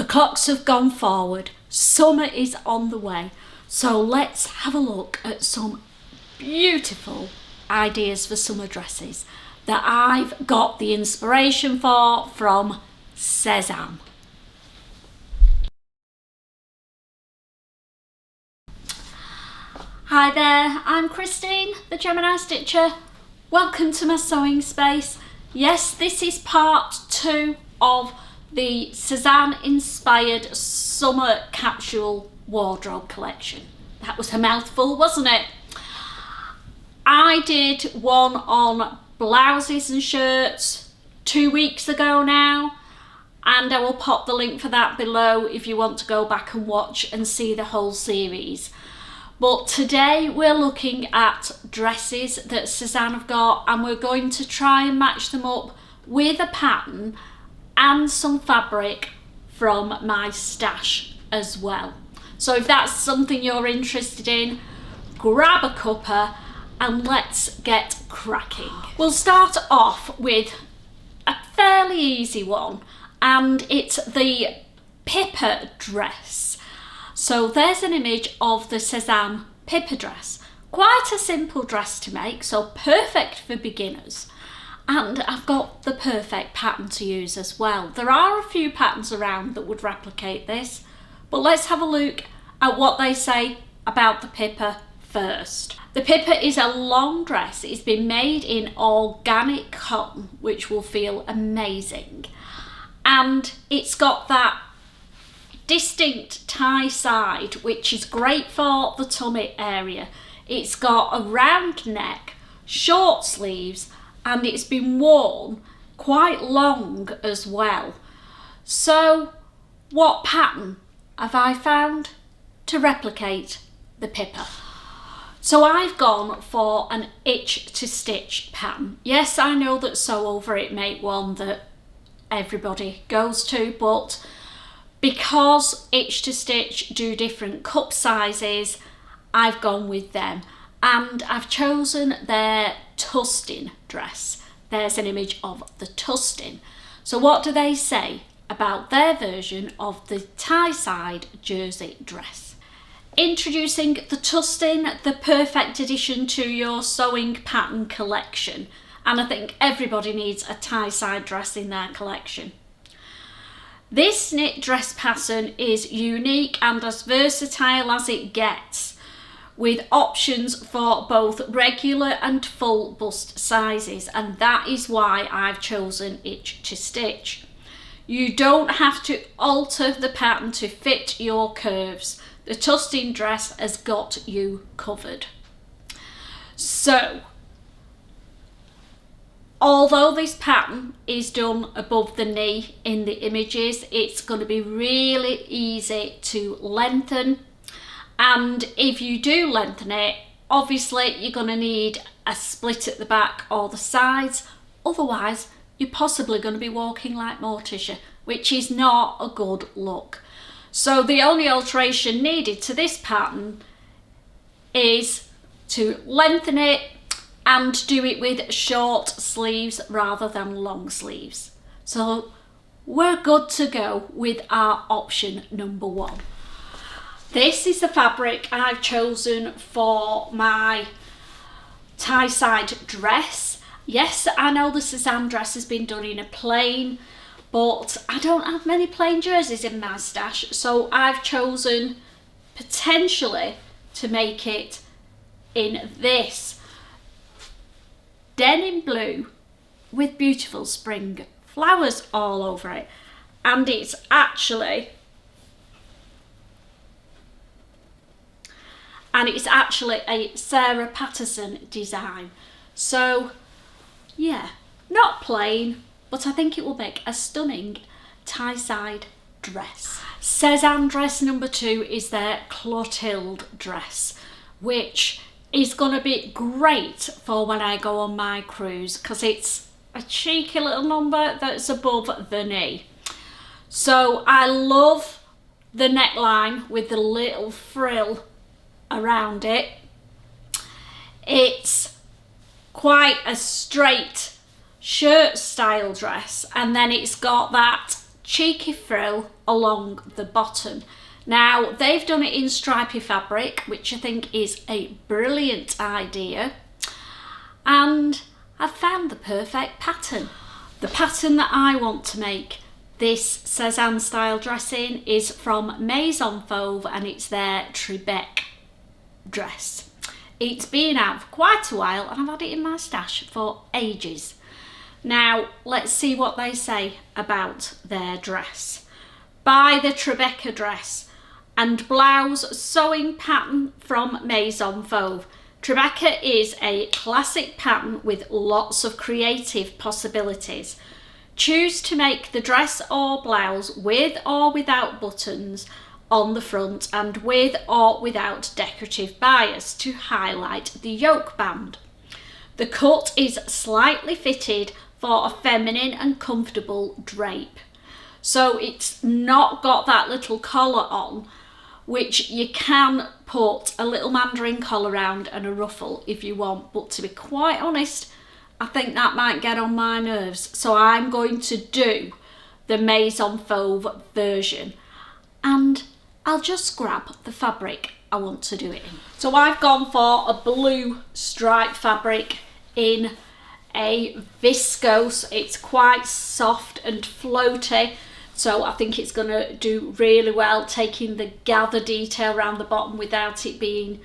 clocks have gone forward. Summer is on the way. So let's have a look at some beautiful ideas for summer dresses that I've got the inspiration for from Sezane. Hi there, I'm Christine, the Gemini Stitcher. Welcome to my sewing space. Yes, this is part 2 of the Sezane inspired summer capsule wardrobe collection. That was a mouthful, wasn't it? I did one on blouses and shirts 2 weeks ago now, and I will pop the link for that below if you want to go back and watch and see the whole series. But today we're looking at dresses that Sezane have got, and we're going to try and match them up with a pattern and some fabric from my stash as well. So if that's something you're interested in, grab a cuppa and let's get cracking. We'll start off with a fairly easy one, and it's the Pippa dress. So there's an image of the Sezane Pippa dress. Quite a simple dress to make, so perfect for beginners. And I've got the perfect pattern to use as well. There are a few patterns around that would replicate this, but let's have a look at what they say about the Pippa first. The Pippa is a long dress. It's been made in organic cotton, which will feel amazing. And it's got that distinct tie side, which is great for the tummy area. It's got a round neck, short sleeves, and it's been worn quite long as well. So what pattern have I found to replicate the Pippa? So I've gone for an itch to stitch pattern. Yes, I know that Sew Over It make one that everybody goes to, but because itch to stitch do different cup sizes, I've gone with them, and I've chosen their TUSTIN dress. There's an image of the TUSTIN. So what do they say about their version of the tie side jersey dress? Introducing the TUSTIN, the perfect addition to your sewing pattern collection, and I think everybody needs a tie side dress in their collection. This knit dress pattern is unique and as versatile as it gets, with options for both regular and full bust sizes, and that is why I've chosen itch to stitch. You don't have to alter the pattern to fit your curves. The TUSTIN dress has got you covered. So, although this pattern is done above the knee in the images, it's going to be really easy to lengthen. And if you do lengthen it, obviously you're going to need a split at the back or the sides. Otherwise, you're possibly going to be walking like Morticia, which is not a good look. So the only alteration needed to this pattern is to lengthen it and do it with short sleeves rather than long sleeves. So we're good to go with our option number 1. This is the fabric I've chosen for my tie side dress. Yes, I know the Sezane dress has been done in a plain, but I don't have many plain jerseys in my stash, so I've chosen potentially to make it in this denim blue with beautiful spring flowers all over it, and it's actually a Sarah Patterson design. So yeah, not plain, but I think it will make a stunning tie side dress. Sezane dress number 2 is their Clotilde dress, which is going to be great for when I go on my cruise, because it's a cheeky little number that's above the knee. So I love the neckline with the little frill around it. It's quite a straight shirt style dress, and then it's got that cheeky frill along the bottom. Now they've done it in stripy fabric, which I think is a brilliant idea, and I've found the perfect pattern. The pattern that I want to make this Sezane style dress in is from MAISON FAUVE, and it's their TRIBECA dress. It's been out for quite a while and I've had it in my stash for ages. Now let's see what they say about their dress. Buy the TRIBECA dress and blouse sewing pattern from MAISON FAUVE. TRIBECA is a classic pattern with lots of creative possibilities. Choose to make the dress or blouse with or without buttons on the front and with or without decorative bias to highlight the yoke band. The cut is slightly fitted for a feminine and comfortable drape. So it's not got that little collar on, which you can put a little mandarin collar around and a ruffle if you want, but to be quite honest, I think that might get on my nerves. So I'm going to do the MAISON FAUVE version, and I'll just grab the fabric I want to do it in. So I've gone for a blue stripe fabric in a viscose. It's quite soft and floaty, so I think it's going to do really well taking the gather detail around the bottom without it being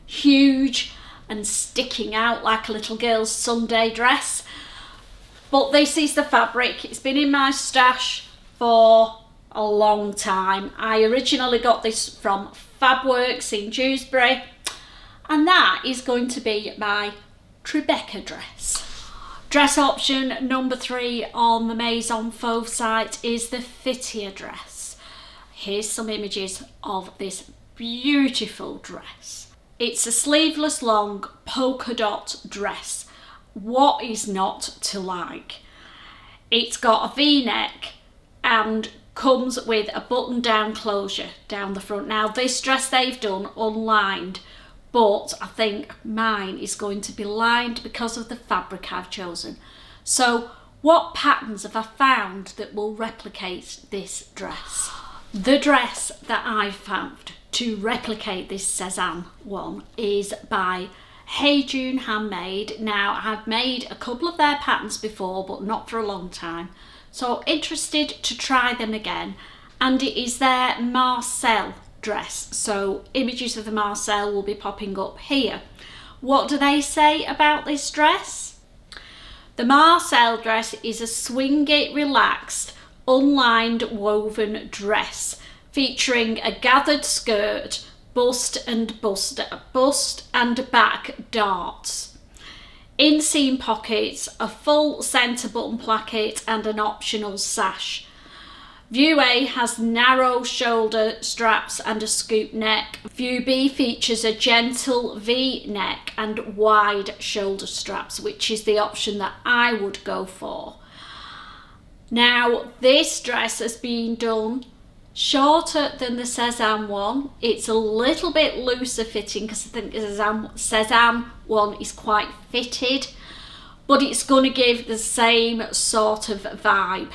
huge and sticking out like a little girl's Sunday dress. But this is the fabric. It's been in my stash for a long time. I originally got this from Fabworks in Dewsbury, and that is going to be my TRIBECA dress. Dress option number 3 on the MAISON FAUVE site is the Fittier dress. Here's some images of this beautiful dress. It's a sleeveless long polka dot dress. What is not to like? It's got a V-neck and comes with a button down closure down the front. Now this dress they've done unlined, but I think mine is going to be lined because of the fabric I've chosen. So what patterns have I found that will replicate this dress? The dress that I found to replicate this Sezane one is by Hey June Handmade. Now I've made a couple of their patterns before, but not for a long time, so interested to try them again, and it is their Marseille dress. So images of the Marseille will be popping up here. What do they say about this dress? The Marseille dress is a swingy, relaxed, unlined woven dress featuring a gathered skirt, bust and back darts, inseam pockets, a full centre button placket and an optional sash. View A has narrow shoulder straps and a scoop neck. View B features a gentle V neck and wide shoulder straps, which is the option that I would go for. Now this dress has been done shorter than the Sezane one. It's a little bit looser fitting because I think the Sezane one is quite fitted, but it's going to give the same sort of vibe.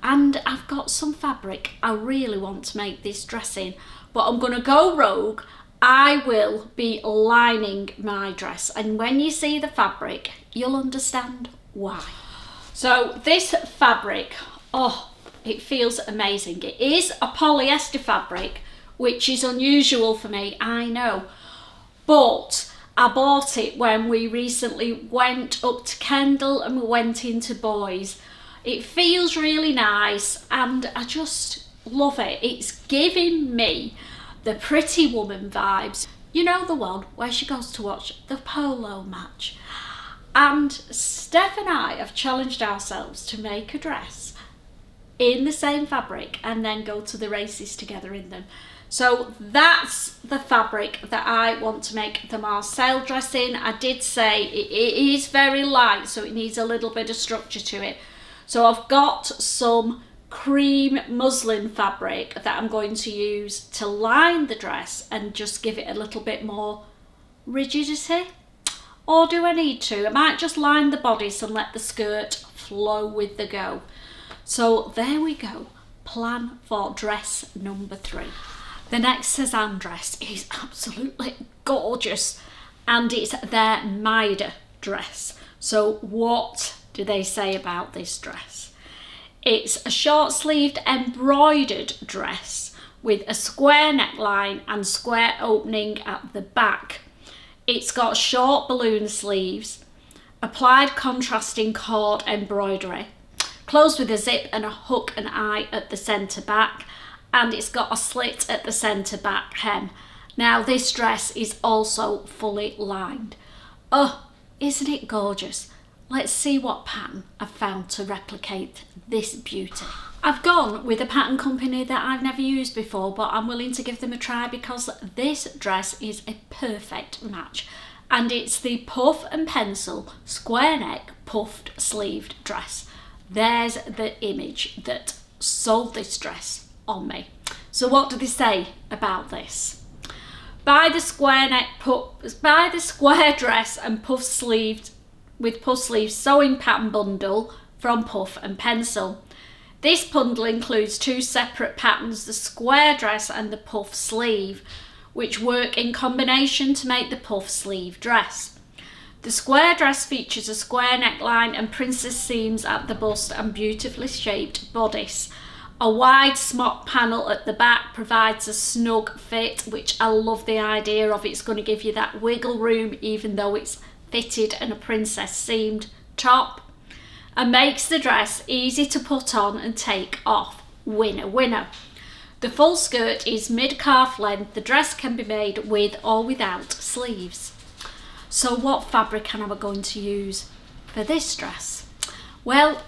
And I've got some fabric I really want to make this dress in, but I'm going to go rogue. I will be lining my dress, and when you see the fabric you'll understand why. So this fabric, oh, it feels amazing. It is a polyester fabric, which is unusual for me, I know, but I bought it when we recently went up to Kendal and we went into Boys. It feels really nice and I just love it. It's giving me the Pretty Woman vibes. You know, the one where she goes to watch the polo match. And Steph and I have challenged ourselves to make a dress in the same fabric and then go to the races together in them. So that's the fabric that I want to make the Marseille dress in. I did say it is very light, so it needs a little bit of structure to it. So I've got some cream muslin fabric that I'm going to use to line the dress and just give it a little bit more rigidity. Or do I need to? I might just line the bodice and let the skirt flow with the go. So there we go. plan for dress number 3. The next Sezane dress is absolutely gorgeous, and it's their Maida dress. So what do they say about this dress? It's a short-sleeved embroidered dress with a square neckline and square opening at the back. It's got short balloon sleeves, applied contrasting cord embroidery, closed with a zip and a hook and eye at the centre back, and it's got a slit at the centre back hem. Now this dress is also fully lined. Oh, isn't it gorgeous? Let's see what pattern I've found to replicate this beauty. I've gone with a pattern company that I've never used before, but I'm willing to give them a try because this dress is a perfect match. And it's the Puff and Pencil square neck puffed sleeved dress. There's the image that sold this dress on me. So what do they say about this? Buy the square dress and puff sleeved with puff sleeves sewing pattern bundle from Puff and Pencil. This bundle includes 2 separate patterns, the square dress and the puff sleeve, which work in combination to make the puff sleeve dress. The square dress features a square neckline and princess seams at the bust and beautifully shaped bodice. A wide smock panel at the back provides a snug fit, which I love the idea of. It's going to give you that wiggle room even though it's fitted and a princess seamed top, and makes the dress easy to put on and take off. Winner, winner. The full skirt is mid-calf length. The dress can be made with or without sleeves. So what fabric am I going to use for this dress? Well,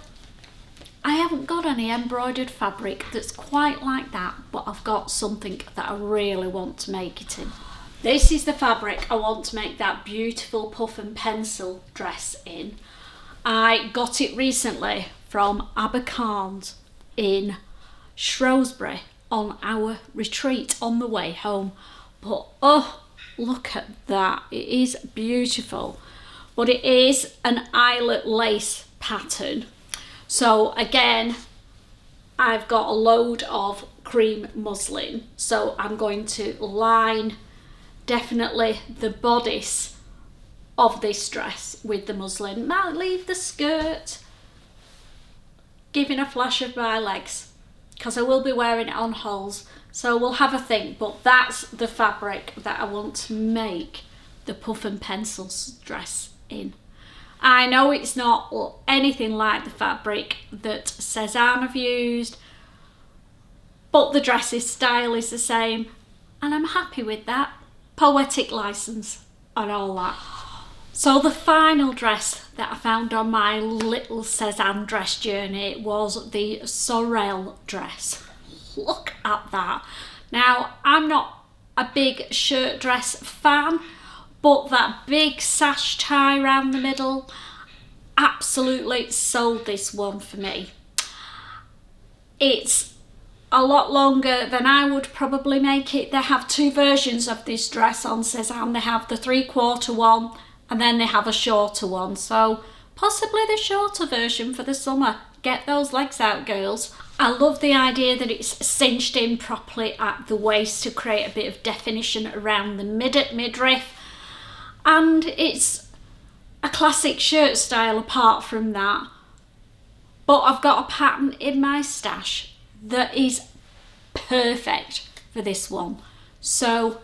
I haven't got any embroidered fabric that's quite like that, but I've got something that I really want to make it in. This is the fabric I want to make that beautiful Puff and Pencil dress in. I got it recently from Abercarnes in Shrewsbury on our retreat on the way home. But oh, look at that. It is beautiful. But it is an eyelet lace pattern. So again, I've got a load of cream muslin. So I'm going to line definitely the bodice of this dress with the muslin. Might leave the skirt giving a flash of my legs because I will be wearing it on holes, so we'll have a think. But that's the fabric that I want to make the Puff and Pencil dress in. I know it's not anything like the fabric that Sezane have used, but the dress's style is the same and I'm happy with that. Poetic license and all that. So the final dress that I found on my little Sezane dress journey was the Sorell dress. Look at that. Now, I'm not a big shirt dress fan, but that big sash tie around the middle absolutely sold this one for me. It's a lot longer than I would probably make it. They have 2 versions of this dress on Sezane. They have the 3/4 one and then they have a shorter one. So possibly the shorter version for the summer. Get those legs out, girls. I love the idea that it's cinched in properly at the waist to create a bit of definition around the midriff. And it's a classic shirt style apart from that. But I've got a pattern in my stash that is perfect for this one, so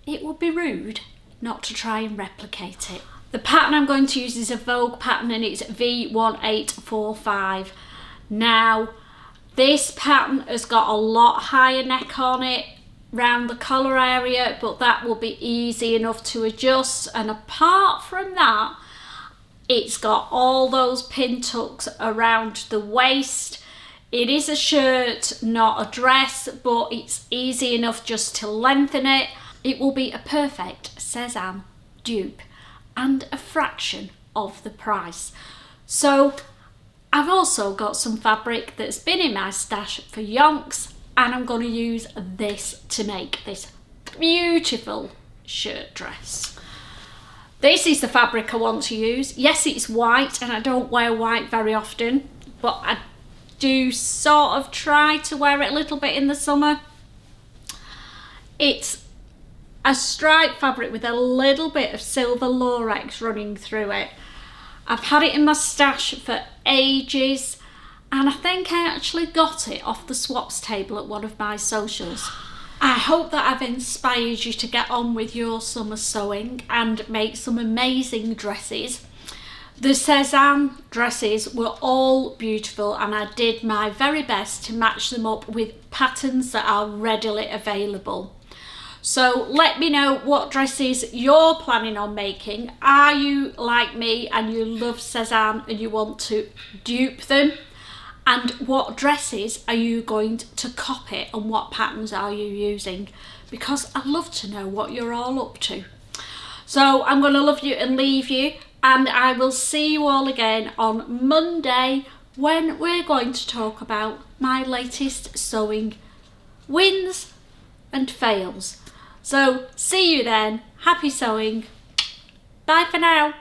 it would be rude not to try and replicate it. The pattern I'm going to use is a VOGUE pattern and it's V1845. Now this pattern has got a lot higher neck on it round the collar area, but that will be easy enough to adjust, and apart from that it's got all those pin tucks around the waist. It is a shirt, not a dress, but it's easy enough just to lengthen it. It will be a perfect Sezane dupe and a fraction of the price. So I've also got some fabric that's been in my stash for yonks, and I'm going to use this to make this beautiful shirt dress. This is the fabric I want to use. Yes, it's white and I don't wear white very often, but I do sort of try to wear it a little bit in the summer. It's a striped fabric with a little bit of silver lurex running through it. I've had it in my stash for ages, and I think I actually got it off the swaps table at one of my socials. I hope that I've inspired you to get on with your summer sewing and make some amazing dresses. The Sezane dresses were all beautiful, and I did my very best to match them up with patterns that are readily available. So let me know what dresses you're planning on making. Are you like me and you love Sezane and you want to dupe them? And what dresses are you going to copy and what patterns are you using? Because I'd love to know what you're all up to. So I'm going to love you and leave you, and I will see you all again on Monday when we're going to talk about my latest sewing wins and fails. So see you then. Happy sewing. Bye for now.